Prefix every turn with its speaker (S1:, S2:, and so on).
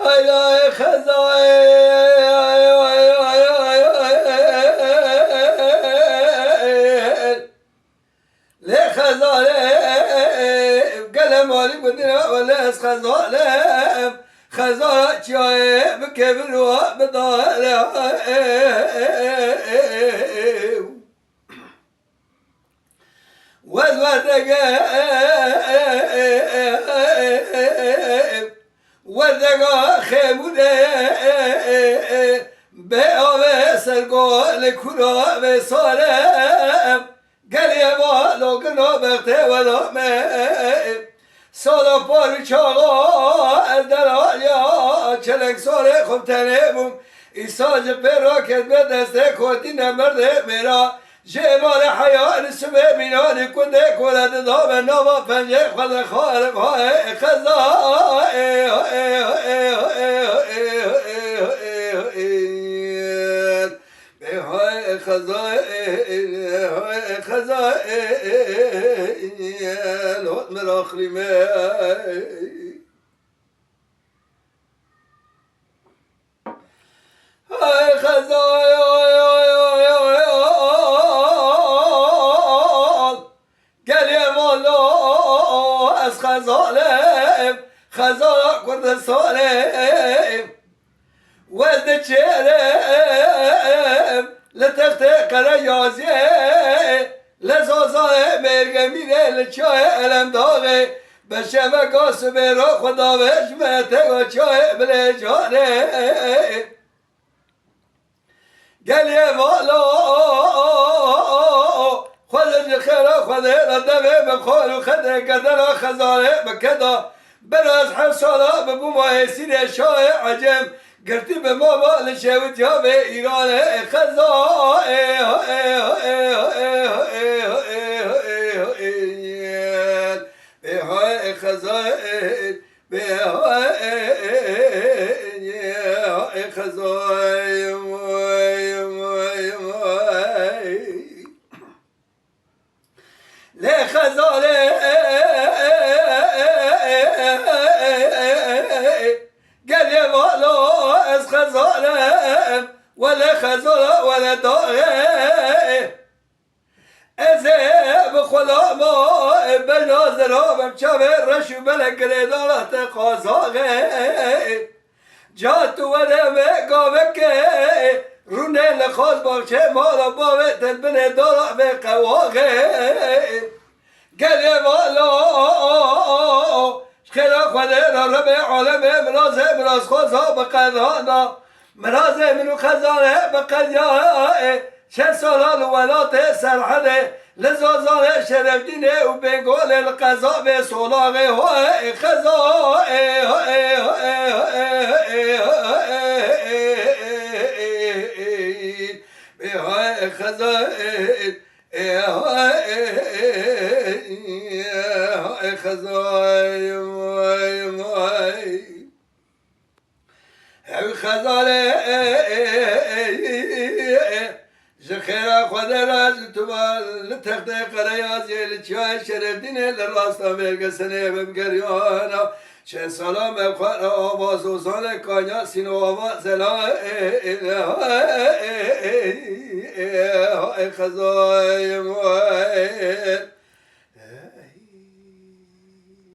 S1: هاي خزائن ليه خزائن قلم مالي بدنا ولا خزائن خزائن شاي بكبر وبضاله وردگاه خیمونه به آوه سرگاه لکورا به سالم گلیه والو گنا بخته ولامه سالا پاری چاقا از در آلیا چلک ساله خوب تنمون ایسا جپه را کد به دسته کتی نمرده میرا جمال حیان سبه مینان کنده کلد دام ناما پنجه خود خالق های خزائن های خزائن هات مراخلی می های خزائن خزالم خزالة كرد صالم ولد شيرم لتختي قريازي لزازا مرقمينه لچای علم داغه بشمه قاس برا خدا بشمته و چای بلجانه گلیه والا خودش خیره خوده ردبه بخور و خده قدر خزانه بکدا براز حسالا ببو ماهسین شاه عجم گرتی به ما مال شوید ها به ایران خزائن به های خزائن به های خزائن لخزاله قال يا والله از خزاله ولا خزاله ولا داغه ازه بخلا ما بنازرها بمشابه رشو بلک ردارت قازاغه جاتو ولا مقابك رونه لخاز باشه مالا باوه تلبنه دارا به قواغه گله والا خیلا خوده را رب عالمه منازه مناز خوزها بقدهانا منازه منو خزانه بقدیاه چه سالان ولات سرحنه لزازانه شرفدینه و بگول القضا به سولاغه های خزائن های خزائن های خزائن های خزائن زخيرا خدراز تبال لتخدي قريازي لتشاي شرف ديني للراستا بيرقسني بمقريانا شن سلام بخار آواز و سال کانیا سینو آواز های خزائن